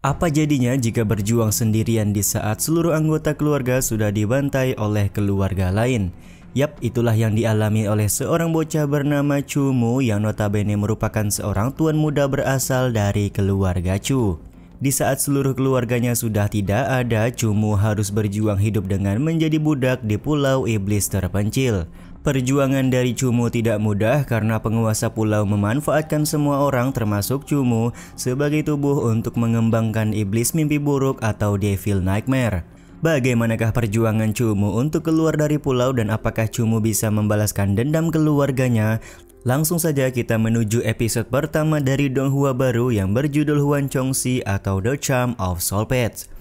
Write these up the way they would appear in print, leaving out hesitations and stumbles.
Apa jadinya jika berjuang sendirian di saat seluruh anggota keluarga sudah dibantai oleh keluarga lain? Yap, itulah yang dialami oleh seorang bocah bernama Chu-mu yang notabene merupakan seorang tuan muda berasal dari keluarga Chu. Di saat seluruh keluarganya sudah tidak ada, Chu-mu harus berjuang hidup dengan menjadi budak di pulau iblis terpencil. Perjuangan dari Chu-mu tidak mudah karena penguasa pulau memanfaatkan semua orang termasuk Chu-mu sebagai tubuh untuk mengembangkan iblis mimpi buruk atau Devil Nightmare. Bagaimanakah perjuangan Chu-mu untuk keluar dari pulau dan apakah Chu-mu bisa membalaskan dendam keluarganya? Langsung saja kita menuju episode pertama dari donghua baru yang berjudul Huan Chongxi atau The Charm of Soul Pets.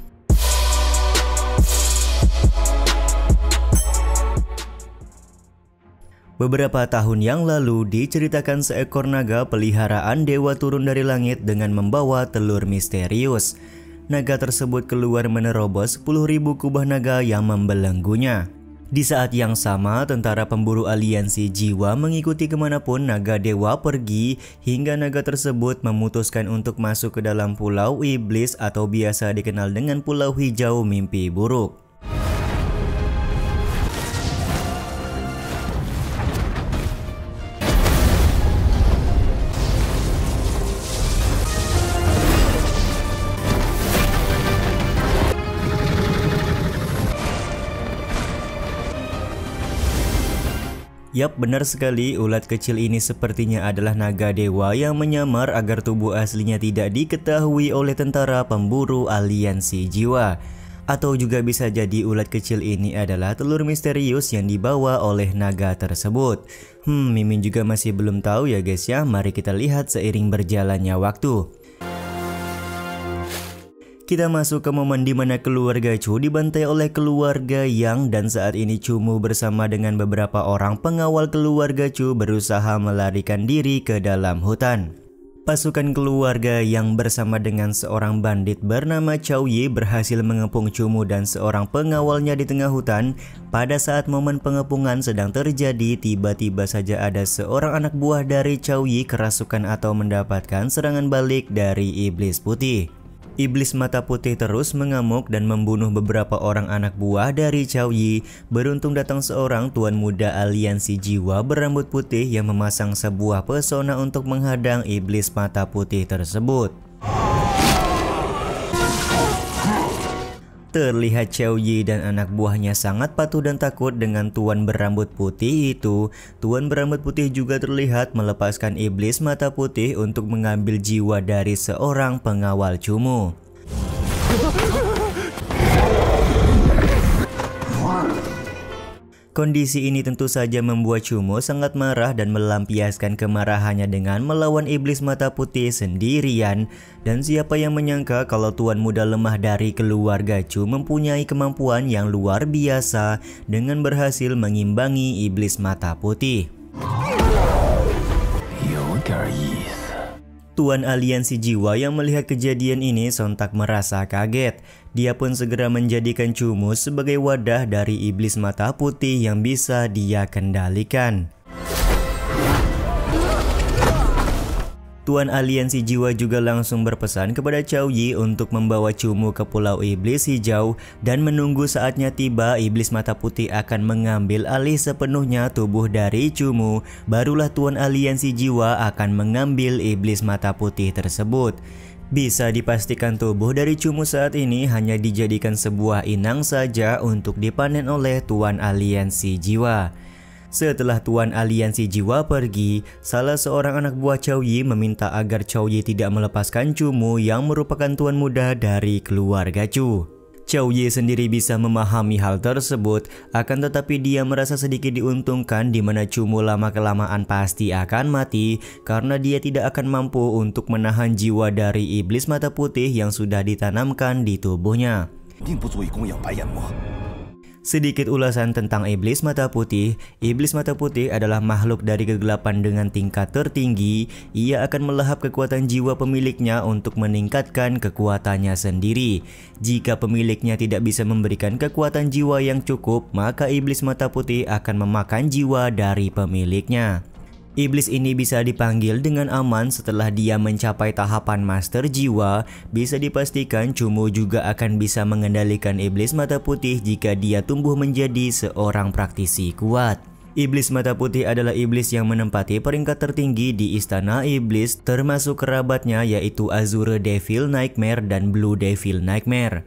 Beberapa tahun yang lalu diceritakan seekor naga peliharaan dewa turun dari langit dengan membawa telur misterius. Naga tersebut keluar menerobos 10.000 kubah naga yang membelenggunya. Di saat yang sama, tentara pemburu aliansi jiwa mengikuti kemanapun naga dewa pergi hingga naga tersebut memutuskan untuk masuk ke dalam pulau iblis atau biasa dikenal dengan pulau hijau mimpi buruk. Yap, benar sekali, ulat kecil ini sepertinya adalah naga dewa yang menyamar agar tubuh aslinya tidak diketahui oleh tentara pemburu aliansi jiwa. Atau juga bisa jadi ulat kecil ini adalah telur misterius yang dibawa oleh naga tersebut. Mimin juga masih belum tahu ya guys ya, mari kita lihat seiring berjalannya waktu. Kita masuk ke momen di mana keluarga Chu dibantai oleh keluarga Yang dan saat ini Chu-mu bersama dengan beberapa orang pengawal keluarga Chu berusaha melarikan diri ke dalam hutan. Pasukan keluarga Yang bersama dengan seorang bandit bernama Chow Yi berhasil mengepung Chu-mu dan seorang pengawalnya di tengah hutan. Pada saat momen pengepungan sedang terjadi, tiba-tiba saja ada seorang anak buah dari Chow Yi kerasukan atau mendapatkan serangan balik dari iblis putih. Iblis mata putih terus mengamuk dan membunuh beberapa orang anak buah dari Chow Yi. Beruntung datang seorang tuan muda aliansi jiwa berambut putih yang memasang sebuah pesona untuk menghadang iblis mata putih tersebut. Terlihat Chow Yi dan anak buahnya sangat patuh dan takut dengan tuan berambut putih itu. Tuan berambut putih juga terlihat melepaskan iblis mata putih untuk mengambil jiwa dari seorang pengawal Chu-mu. Kondisi ini tentu saja membuat Chu-mu sangat marah dan melampiaskan kemarahannya dengan melawan iblis mata putih sendirian. Dan siapa yang menyangka kalau tuan muda lemah dari keluarga Chu mempunyai kemampuan yang luar biasa dengan berhasil mengimbangi iblis mata putih. Tuan aliansi jiwa yang melihat kejadian ini sontak merasa kaget. Dia pun segera menjadikan Chu-mu sebagai wadah dari iblis mata putih yang bisa dia kendalikan. Tuan aliansi jiwa juga langsung berpesan kepada Chow Yi untuk membawa Chu-mu ke pulau iblis hijau dan menunggu saatnya tiba iblis mata putih akan mengambil alih sepenuhnya tubuh dari Chu-mu. Barulah tuan aliansi jiwa akan mengambil iblis mata putih tersebut. Bisa dipastikan tubuh dari Chu-mu saat ini hanya dijadikan sebuah inang saja untuk dipanen oleh tuan aliansi jiwa. Setelah tuan aliansi jiwa pergi, salah seorang anak buah Chow Yi meminta agar Chow Yi tidak melepaskan Chu-mu yang merupakan tuan muda dari keluarga Chu. Chow Yi sendiri bisa memahami hal tersebut, akan tetapi dia merasa sedikit diuntungkan di mana Chu-mu lama-kelamaan pasti akan mati karena dia tidak akan mampu untuk menahan jiwa dari iblis mata putih yang sudah ditanamkan di tubuhnya. Sedikit ulasan tentang iblis mata putih. Iblis mata putih adalah makhluk dari kegelapan dengan tingkat tertinggi. Ia akan melahap kekuatan jiwa pemiliknya untuk meningkatkan kekuatannya sendiri. Jika pemiliknya tidak bisa memberikan kekuatan jiwa yang cukup, maka iblis mata putih akan memakan jiwa dari pemiliknya. Iblis ini bisa dipanggil dengan aman setelah dia mencapai tahapan master jiwa. Bisa dipastikan Cumu juga akan bisa mengendalikan iblis mata putih jika dia tumbuh menjadi seorang praktisi kuat. Iblis mata putih adalah iblis yang menempati peringkat tertinggi di istana iblis, termasuk kerabatnya yaitu Azure Devil Nightmare dan Blue Devil Nightmare.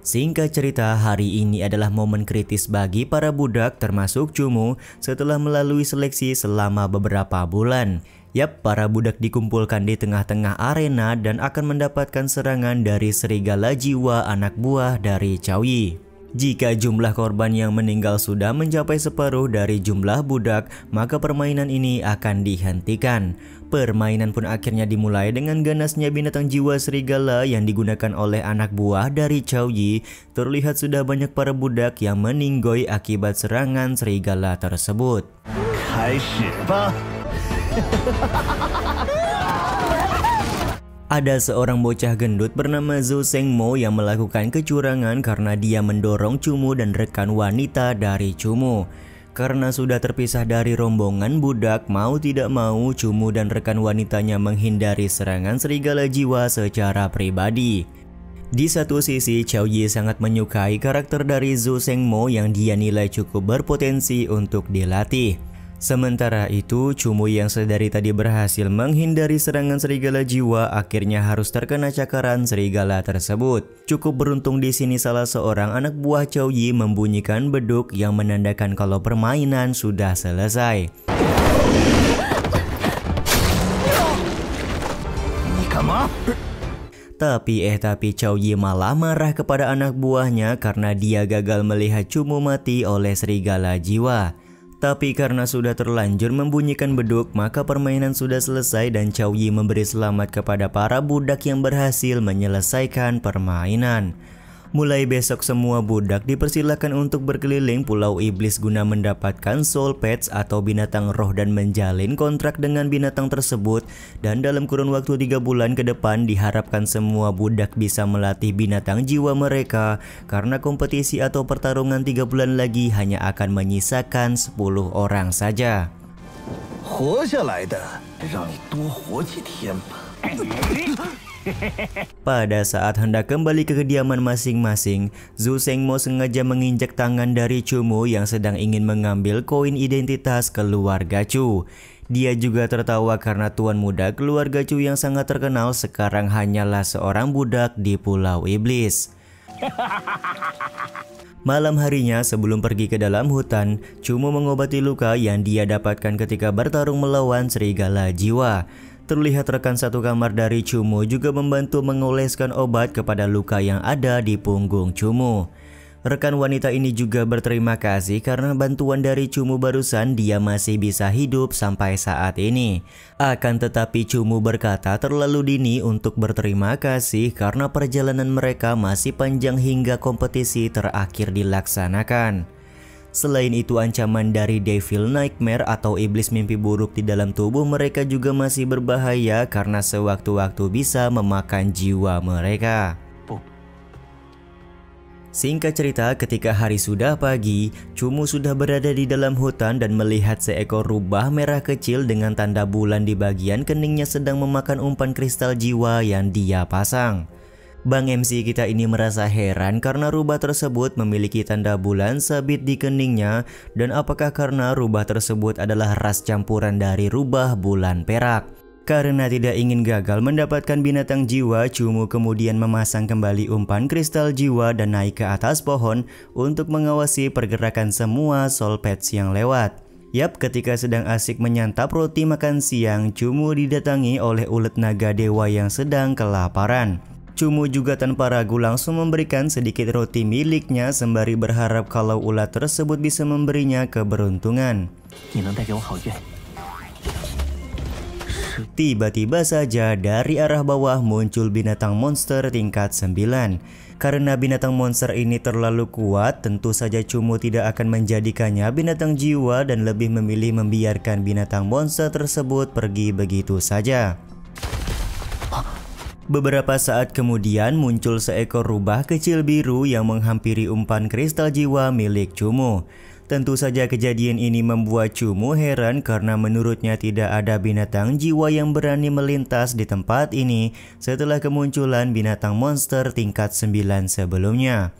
Singkat cerita, hari ini adalah momen kritis bagi para budak termasuk Cumu setelah melalui seleksi selama beberapa bulan. Yap, para budak dikumpulkan di tengah-tengah arena dan akan mendapatkan serangan dari serigala jiwa anak buah dari Cao Yi. Jika jumlah korban yang meninggal sudah mencapai separuh dari jumlah budak, maka permainan ini akan dihentikan. Permainan pun akhirnya dimulai dengan ganasnya binatang jiwa serigala yang digunakan oleh anak buah dari Cao Yi. Terlihat sudah banyak para budak yang meninggoy akibat serangan serigala tersebut. Ada seorang bocah gendut bernama Zhou Shengmo yang melakukan kecurangan karena dia mendorong Cumu dan rekan wanita dari Cumu. Karena sudah terpisah dari rombongan budak, mau tidak mau Cumu dan rekan wanitanya menghindari serangan serigala jiwa secara pribadi. Di satu sisi, Cao Yi sangat menyukai karakter dari Zhou Shengmo yang dia nilai cukup berpotensi untuk dilatih. Sementara itu, Cumu yang sedari tadi berhasil menghindari serangan serigala jiwa akhirnya harus terkena cakaran serigala tersebut. Cukup beruntung di sini salah seorang anak buah Cao Yi membunyikan beduk yang menandakan kalau permainan sudah selesai. Tapi Cao Yi malah marah kepada anak buahnya karena dia gagal melihat Cumu mati oleh serigala jiwa. Tapi karena sudah terlanjur membunyikan beduk, maka permainan sudah selesai dan Cao Yi memberi selamat kepada para budak yang berhasil menyelesaikan permainan. Mulai besok semua budak dipersilakan untuk berkeliling Pulau Iblis guna mendapatkan soul pets atau binatang roh dan menjalin kontrak dengan binatang tersebut. Dan dalam kurun waktu 3 bulan ke depan diharapkan semua budak bisa melatih binatang jiwa mereka, karena kompetisi atau pertarungan 3 bulan lagi hanya akan menyisakan 10 orang saja. Pada saat hendak kembali ke kediaman masing-masing, Zhou Shengmo sengaja menginjak tangan dari Cumu yang sedang ingin mengambil koin identitas keluarga Chu. Dia juga tertawa karena tuan muda keluarga Chu yang sangat terkenal sekarang hanyalah seorang budak di Pulau Iblis. Malam harinya sebelum pergi ke dalam hutan, Cumu mengobati luka yang dia dapatkan ketika bertarung melawan serigala jiwa. Terlihat rekan satu kamar dari Cumu juga membantu mengoleskan obat kepada luka yang ada di punggung Cumu. Rekan wanita ini juga berterima kasih karena bantuan dari Cumu barusan dia masih bisa hidup sampai saat ini. Akan tetapi Cumu berkata terlalu dini untuk berterima kasih karena perjalanan mereka masih panjang hingga kompetisi terakhir dilaksanakan. Selain itu, ancaman dari Devil Nightmare atau iblis mimpi buruk di dalam tubuh mereka juga masih berbahaya karena sewaktu-waktu bisa memakan jiwa mereka. Singkat cerita, ketika hari sudah pagi, Cumu sudah berada di dalam hutan dan melihat seekor rubah merah kecil dengan tanda bulan di bagian keningnya sedang memakan umpan kristal jiwa yang dia pasang. Bang MC kita ini merasa heran karena rubah tersebut memiliki tanda bulan sabit di keningnya, dan apakah karena rubah tersebut adalah ras campuran dari rubah bulan perak. Karena tidak ingin gagal mendapatkan binatang jiwa, Cumu kemudian memasang kembali umpan kristal jiwa dan naik ke atas pohon untuk mengawasi pergerakan semua soul pets yang lewat. Yap, ketika sedang asik menyantap roti makan siang, Cumu didatangi oleh ulet naga dewa yang sedang kelaparan. Cumu juga tanpa ragu langsung memberikan sedikit roti miliknya sembari berharap kalau ulat tersebut bisa memberinya keberuntungan. Tiba-tiba saja dari arah bawah muncul binatang monster tingkat 9. Karena binatang monster ini terlalu kuat, tentu saja Cumu tidak akan menjadikannya binatang jiwa dan lebih memilih membiarkan binatang monster tersebut pergi begitu saja. Beberapa saat kemudian muncul seekor rubah kecil biru yang menghampiri umpan kristal jiwa milik Cumu. Tentu saja kejadian ini membuat Cumu heran karena menurutnya tidak ada binatang jiwa yang berani melintas di tempat ini setelah kemunculan binatang monster tingkat 9 sebelumnya.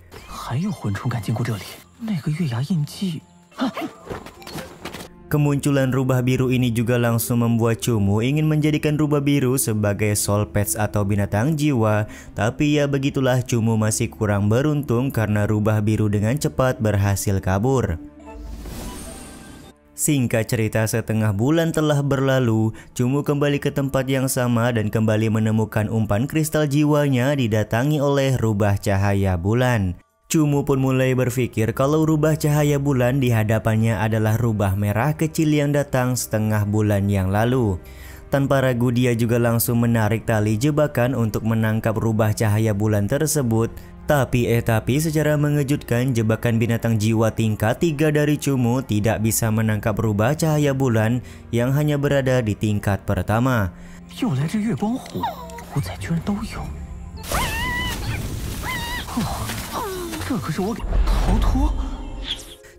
Kemunculan rubah biru ini juga langsung membuat Cumu ingin menjadikan rubah biru sebagai soul pets atau binatang jiwa. Tapi ya begitulah, Cumu masih kurang beruntung karena rubah biru dengan cepat berhasil kabur. Singkat cerita, setengah bulan telah berlalu, Cumu kembali ke tempat yang sama dan kembali menemukan umpan kristal jiwanya didatangi oleh rubah cahaya bulan. Cumu pun mulai berpikir kalau rubah cahaya bulan di hadapannya adalah rubah merah kecil yang datang setengah bulan yang lalu. Tanpa ragu dia juga langsung menarik tali jebakan untuk menangkap rubah cahaya bulan tersebut. Tapi secara mengejutkan jebakan binatang jiwa tingkat 3 dari Cumu tidak bisa menangkap rubah cahaya bulan yang hanya berada di tingkat pertama.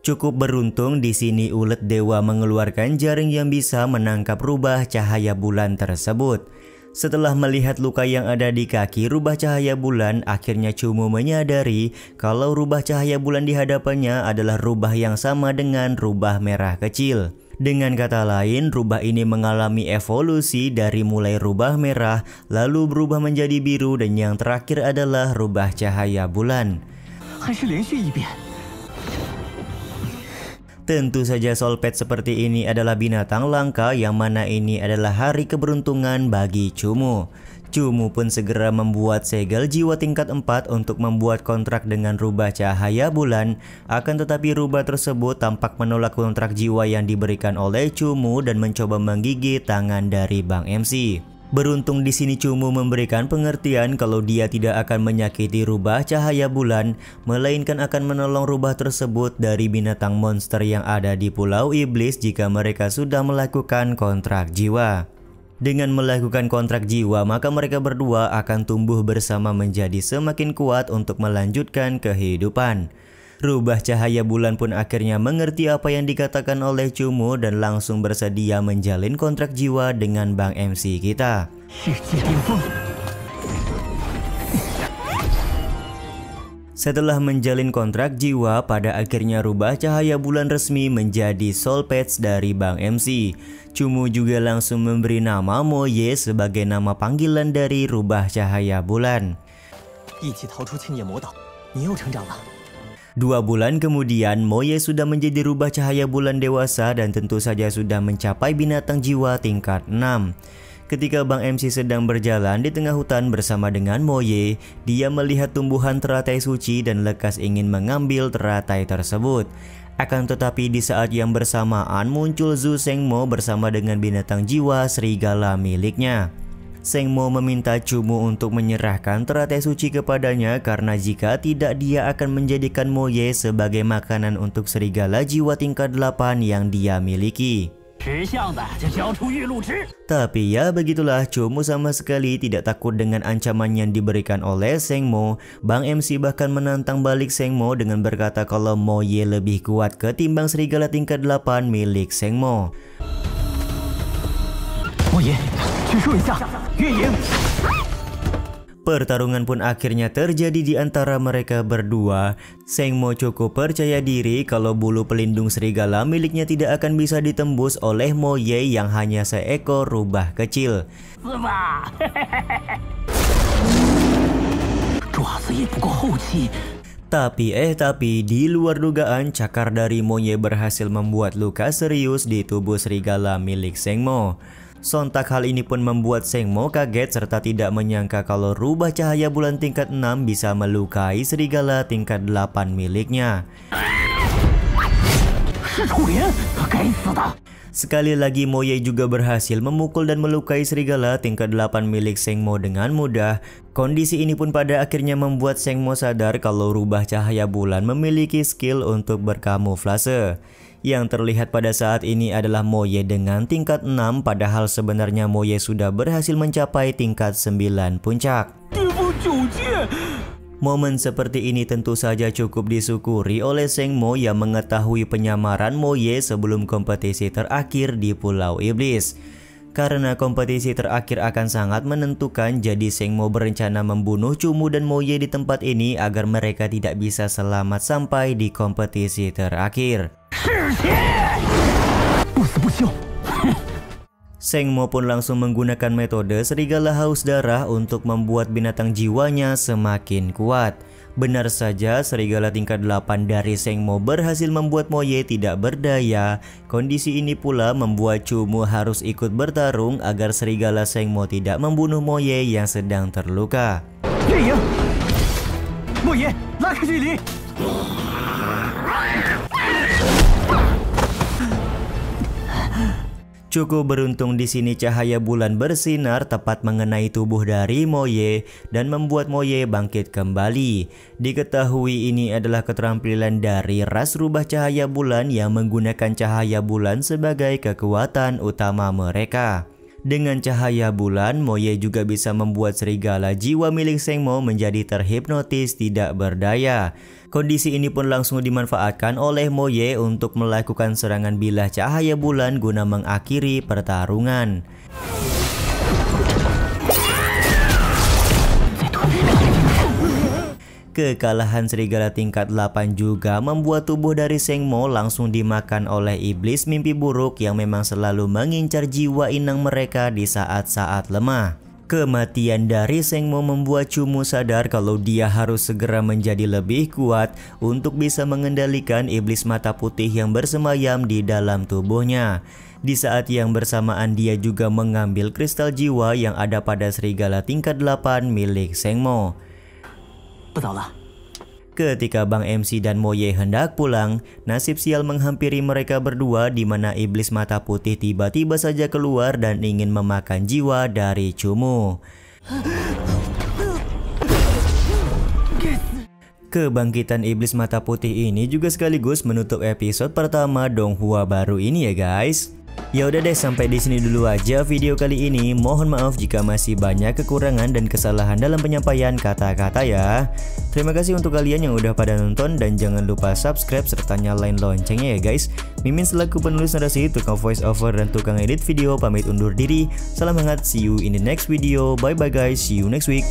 Cukup beruntung di sini ulet dewa mengeluarkan jaring yang bisa menangkap rubah cahaya bulan tersebut. Setelah melihat luka yang ada di kaki rubah cahaya bulan, akhirnya Cumu menyadari kalau rubah cahaya bulan di hadapannya adalah rubah yang sama dengan rubah merah kecil. Dengan kata lain, rubah ini mengalami evolusi dari mulai rubah merah, lalu berubah menjadi biru, dan yang terakhir adalah rubah cahaya bulan. Tentu saja soul pet seperti ini adalah binatang langka yang mana ini adalah hari keberuntungan bagi Cumu. Cumu pun segera membuat segel jiwa tingkat 4 untuk membuat kontrak dengan rubah cahaya bulan. Akan tetapi rubah tersebut tampak menolak kontrak jiwa yang diberikan oleh Cumu dan mencoba menggigit tangan dari Bang MC. Beruntung di sini Cumu memberikan pengertian kalau dia tidak akan menyakiti rubah cahaya bulan, melainkan akan menolong rubah tersebut dari binatang monster yang ada di Pulau Iblis jika mereka sudah melakukan kontrak jiwa. Dengan melakukan kontrak jiwa, maka mereka berdua akan tumbuh bersama menjadi semakin kuat untuk melanjutkan kehidupan. Rubah cahaya bulan pun akhirnya mengerti apa yang dikatakan oleh Cumu dan langsung bersedia menjalin kontrak jiwa dengan Bang MC kita. Setelah menjalin kontrak jiwa, pada akhirnya rubah cahaya bulan resmi menjadi soul pets dari Bang MC. Cumu juga langsung memberi nama Moye sebagai nama panggilan dari rubah cahaya bulan. 2 bulan kemudian, Moye sudah menjadi rubah cahaya bulan dewasa dan tentu saja sudah mencapai binatang jiwa tingkat 6. Ketika Bang MC sedang berjalan di tengah hutan bersama dengan Moye, dia melihat tumbuhan teratai suci dan lekas ingin mengambil teratai tersebut. Akan tetapi di saat yang bersamaan muncul Zhu Shengmo bersama dengan binatang jiwa serigala miliknya. Shengmo meminta Cumu untuk menyerahkan teratai suci kepadanya karena jika tidak dia akan menjadikan Moye sebagai makanan untuk serigala jiwa tingkat 8 yang dia miliki. Tapi ya begitulah, Cumu sama sekali tidak takut dengan ancaman yang diberikan oleh Shengmo. Bang MC bahkan menantang balik Shengmo dengan berkata kalau Moye lebih kuat ketimbang serigala tingkat 8 milik Shengmo. Pertarungan pun akhirnya terjadi di antara mereka berdua. Shengmo cukup percaya diri kalau bulu pelindung serigala miliknya tidak akan bisa ditembus oleh Moye yang hanya seekor rubah kecil. Tapi di luar dugaan, cakar dari Moye berhasil membuat luka serius di tubuh serigala milik Shengmo. Sontak hal ini pun membuat Shengmo kaget serta tidak menyangka kalau rubah cahaya bulan tingkat 6 bisa melukai serigala tingkat 8 miliknya. Sekali lagi Moye juga berhasil memukul dan melukai serigala tingkat 8 milik Shengmo dengan mudah. Kondisi ini pun pada akhirnya membuat Shengmo sadar kalau rubah cahaya bulan memiliki skill untuk berkamuflase. Yang terlihat pada saat ini adalah Moye dengan tingkat 6, padahal sebenarnya Moye sudah berhasil mencapai tingkat 9 puncak. Momen seperti ini tentu saja cukup disyukuri oleh Sengmo yang mengetahui penyamaran Moye sebelum kompetisi terakhir di Pulau Iblis. Karena kompetisi terakhir akan sangat menentukan, jadi Sengmo berencana membunuh Cumu dan Moye di tempat ini agar mereka tidak bisa selamat sampai di kompetisi terakhir. Sengmo pun langsung menggunakan metode serigala haus darah untuk membuat binatang jiwanya semakin kuat. Benar saja, serigala tingkat 8 dari Sengmo berhasil membuat Moye tidak berdaya. Kondisi ini pula membuat Cumu harus ikut bertarung agar serigala Sengmo tidak membunuh Moye yang sedang terluka. Cukup beruntung di sini cahaya bulan bersinar tepat mengenai tubuh dari Moye dan membuat Moye bangkit kembali. Diketahui ini adalah keterampilan dari ras rubah cahaya bulan yang menggunakan cahaya bulan sebagai kekuatan utama mereka. Dengan cahaya bulan, Moye juga bisa membuat serigala jiwa milik Sengmo menjadi terhipnotis tidak berdaya. Kondisi ini pun langsung dimanfaatkan oleh Moye untuk melakukan serangan bilah cahaya bulan guna mengakhiri pertarungan. Kekalahan serigala tingkat 8 juga membuat tubuh dari Sengmo langsung dimakan oleh iblis mimpi buruk yang memang selalu mengincar jiwa inang mereka di saat-saat lemah. Kematian dari Sengmo membuat Cumu sadar kalau dia harus segera menjadi lebih kuat untuk bisa mengendalikan iblis mata putih yang bersemayam di dalam tubuhnya. Di saat yang bersamaan dia juga mengambil kristal jiwa yang ada pada serigala tingkat 8 milik Sengmo. Ketika Bang MC dan Moye hendak pulang, nasib sial menghampiri mereka berdua di mana iblis mata putih tiba-tiba saja keluar dan ingin memakan jiwa dari Cumu. Kebangkitan iblis mata putih ini juga sekaligus menutup episode pertama Donghua baru ini ya guys. Ya udah deh, sampai di sini dulu aja video kali ini. Mohon maaf jika masih banyak kekurangan dan kesalahan dalam penyampaian kata-kata ya. Terima kasih untuk kalian yang udah pada nonton dan jangan lupa subscribe serta nyalain loncengnya ya guys. Mimin selaku penulis narasi, tukang voice over dan tukang edit video pamit undur diri. Salam hangat, see you in the next video. Bye bye guys, see you next week.